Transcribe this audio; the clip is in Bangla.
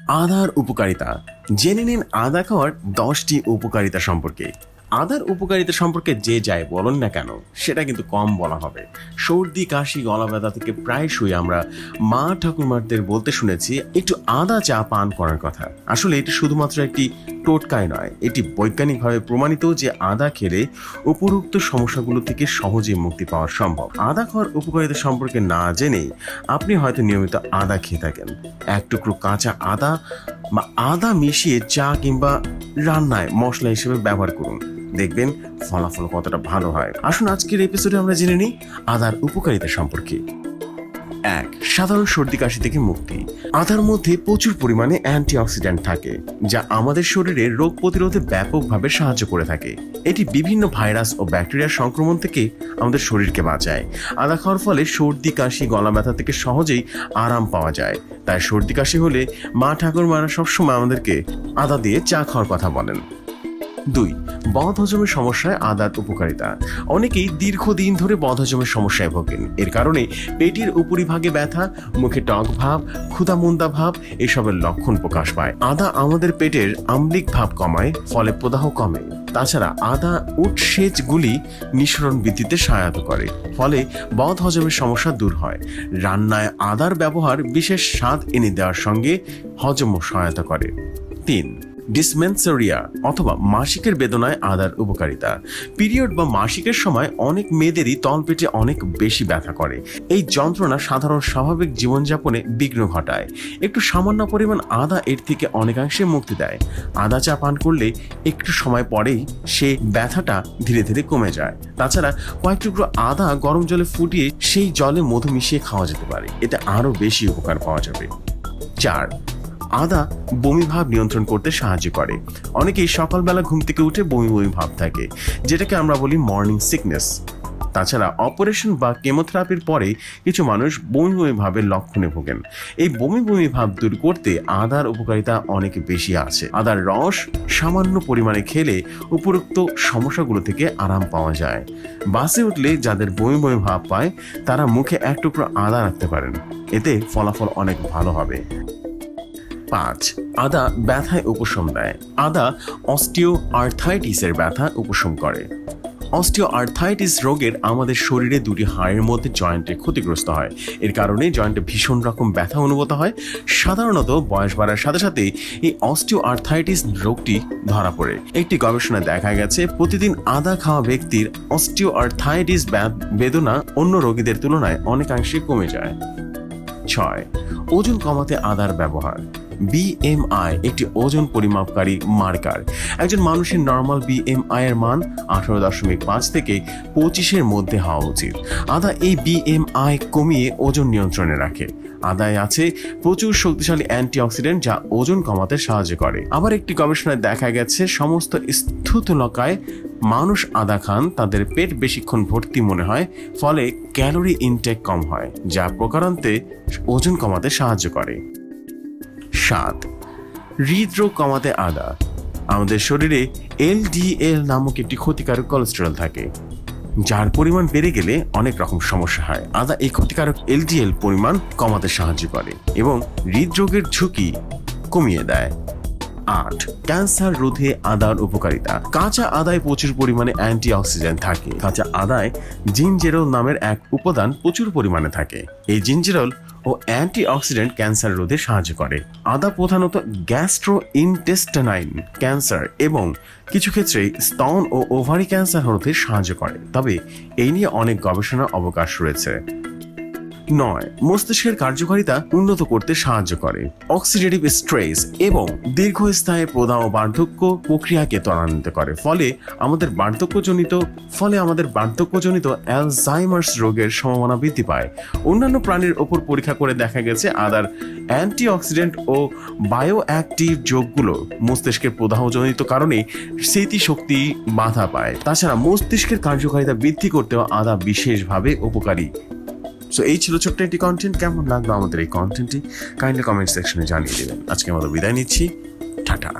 আদার উপকারিতা। জেনে নিন আদা খাওয়ার 10টি উপকারিতা সম্পর্কে। আদার উপকারিতা সম্পর্কে যে যাই বলুন না কেন সেটা কিন্তু কম বলা হবে। সর্দি, কাশি, গলা ব্যথা থেকে প্রায়শই আমরা মা ঠাকুরমাদের বলতে শুনেছি একটু আদা চা পান করার কথা। আসলে এটি শুধুমাত্র একটি টোটকাই নয়, এটি বৈজ্ঞানিকভাবে প্রমাণিত যে আদা খেলে উপরোক্ত সমস্যাগুলো থেকে সহজেই মুক্তি পাওয়া সম্ভব। আদা খাওয়ার উপকারিতা সম্পর্কে না জেনেই আপনি হয়তো নিয়মিত আদা খেয়ে থাকেন। এক টুকরো কাঁচা আদা বা আদা মিশিয়ে চা কিংবা রান্নায় মশলা হিসেবে ব্যবহার করুন, দেখবেন ফলাফল কতটা ভালো হয়। আসুন আজকের এপিসোডে আমরা জেনে নিই আদার উপকারিতা সম্পর্কে। 1. সাধারণ সর্দি কাশি থেকে মুক্তি। আদার মধ্যে প্রচুর পরিমাণে অ্যান্টিঅক্সিডেন্ট থাকে যা আমাদের শরীরে রোগ প্রতিরোধে ব্যাপকভাবে সাহায্য করে থাকে। এটি বিভিন্ন ভাইরাস ও ব্যাকটেরিয়ার সংক্রমণ থেকে আমাদের শরীরকে বাঁচায়। আদা খাওয়ার ফলে সর্দি, কাশি, গলা ব্যথা থেকে সহজেই আরাম পাওয়া যায়। তাই সর্দি কাশি হলে মা ঠাকুরমারা সবসময় আমাদেরকে আদা দিয়ে চা খাওয়ার কথা বলেন। 2. বদহজমের সমস্যায় আদার উপকারিতা। অনেকেই দীর্ঘদিন ধরে বদহজমের সমস্যায় ভোগেন। এর কারণে পেটের উপরিভাগে ব্যথা, মুখে টক ভাব, ক্ষুধামন্দা ভাব এসবের লক্ষণ প্রকাশ পায়। আদা আমাদের পেটের আম্লিক ভাব কমায়, ফলে প্রদাহ কমে। তাছাড়া আদা উৎসেচগুলি নিঃসরণ বৃদ্ধিতে সহায়তা করে, ফলে বদহজমের সমস্যা দূর হয়। রান্নায় আদার ব্যবহার বিশেষ স্বাদ এনে দেওয়ার সঙ্গে হজমও সহায়তা করে। 3. ডিসমেনসেরিয়া অথবা মাসিকের বেদনায় আদার উপকারিতা। পিরিয়ড বা মাসিকের সময় অনেক মেয়েদেরই তলপেটে অনেক বেশি ব্যথা করে। এই যন্ত্রণা সাধারণ স্বাভাবিক জীবনযাপনে বিঘ্ন ঘটায়। একটু সামান্য পরিমাণ আদা এর থেকে অনেকাংশে মুক্তি দেয়। আদা চা পান করলে একটু সময় পরেই সে ব্যথাটা ধীরে ধীরে কমে যায়। তাছাড়া কয়েক টুকরো আদা গরম জলে ফুটিয়ে সেই জলে মধু মিশিয়ে খাওয়া যেতে পারে, এতে আরও বেশি উপকার পাওয়া যাবে। 4. আদা বমি ভাব নিয়ন্ত্রণ করতে সাহায্য করে। অনেকেই সকালবেলা ঘুম থেকে উঠে বমি বমি ভাব থাকে, যেটাকে আমরা বলি মর্নিং সিকনেস। তাছাড়া অপারেশন বা কেমোথেরাপির পরে কিছু মানুষ বমি বমি ভাবের লক্ষণে ভোগেন। এই বমি বমি ভাব দূর করতে আদার উপকারিতা অনেক বেশি আছে। আদার রস সামান্য পরিমাণে খেলে উপরোক্ত সমস্যাগুলো থেকে আরাম পাওয়া যায়। বাসে উঠলে যাদের বমি বমি ভাব পায় তারা মুখে এক টুকরো আদা রাখতে পারেন, এতে ফলাফল অনেক ভালো হবে। 5. আদা ব্যথায় উপশম দেয়। আদা অস্টিও আর্থাইটিসের ব্যথা উপশম করে। অস্টিও আর্থাইটিস রোগের আমাদের শরীরে দুটি হাড়ের মধ্যে জয়েন্টে ক্ষতিগ্রস্ত হয়। এর কারণে জয়েন্টে ভীষণ রকম ব্যথা অনুভূত হয়। সাধারণত বয়স বাড়ার সাথে সাথে এই অস্টিও আর্থাইটিস রোগটি ধরা পড়ে। একটি গবেষণায় দেখা গেছে প্রতিদিন আদা খাওয়া ব্যক্তির অস্টিও আর্থাইটিস বেদনা অন্য রোগীদের তুলনায় অনেকাংশে কমে যায়। 6. ওজন কমাতে আদার ব্যবহার। BMI একটি ওজন পরিমাপকারী মার্কার। একজন মানুষের নর্মাল BMI এর মান 18.5 থেকে 25-এর মধ্যে হওয়া উচিত। আদা এই BMI কমিয়ে ওজন নিয়ন্ত্রণে রাখে। আদায় আছে প্রচুর শক্তিশালী অ্যান্টিঅক্সিডেন্ট যা ওজন কমাতে সাহায্য করে। আবার একটি গবেষণায় দেখা গেছে সমস্ত স্থূলকায় মানুষ আদা খান তাদের পেট বেশিক্ষণ ভর্তি মনে হয়, ফলে ক্যালোরি ইনটেক কম হয়, যা প্রকারান্তে ওজন কমাতে সাহায্য করে। 7. হৃদরোগ কমাতে আদা। আমাদের শরীরে LDL নামক একটি ক্ষতিকারক কোলেস্টেরল থাকে, যার পরিমাণ বেড়ে গেলে অনেক রকম সমস্যা হয়। আদা এই ক্ষতিকারক LDL পরিমাণ কমাতে সাহায্য করে এবং হৃদরোগের ঝুঁকি কমিয়ে দেয়। 8. ক্যান্সার রোধে আদার উপকারিতা। কাঁচা আদায় প্রচুর পরিমাণে অ্যান্টিঅক্সিডেন্ট থাকে। কাঁচা আদায় জিঞ্জেরল নামের এক উপাদান প্রচুর পরিমাণে থাকে। এই জিঞ্জেরল ও অ্যান্টিঅক্সিডেন্ট ক্যান্সার রোধে সাহায্য করে। আদা প্রধানত গ্যাস্ট্রোইন্টেস্টাইনাল ক্যান্সার এবং কিছু ক্ষেত্রে স্তন ও ওভারি ক্যান্সার রোধে সাহায্য করে, তবে এই নিয়ে অনেক গবেষণার অবকাশ রয়েছে। 9. মস্তিষ্কের কার্যকারিতা উন্নত করতে সাহায্য করে। অক্সিডেটিভ স্ট্রেস এবং দীর্ঘস্থায়ী প্রদাহ বার্ধক্য প্রক্রিয়াকে ত্বরান্বিত করে, ফলে আমাদের বার্ধক্যজনিত অ্যালজাইমার্স রোগের সম্ভাবনা বৃদ্ধি পায়। অন্যান্য প্রাণীর ওপর পরীক্ষা করে দেখা গেছে আদার অ্যান্টিঅক্সিডেন্ট ও বায়োঅ্যাক্টিভ যোগগুলো মস্তিষ্কের প্রদাহজনিত কারণে স্মৃতিশক্তি বাধা পায়। তাছাড়া মস্তিষ্কের কার্যকারিতা বৃদ্ধি করতেও আদা বিশেষভাবে উপকারী। সো এই ছিল ছোট্ট একটি কন্টেন্ট। কেমন লাগলো আমাদের এই কন্টেন্টটি কাইন্ডলি কমেন্ট সেকশনে জানিয়ে দেবেন। আজকে আমরা বিদায় নিচ্ছি। টাটা।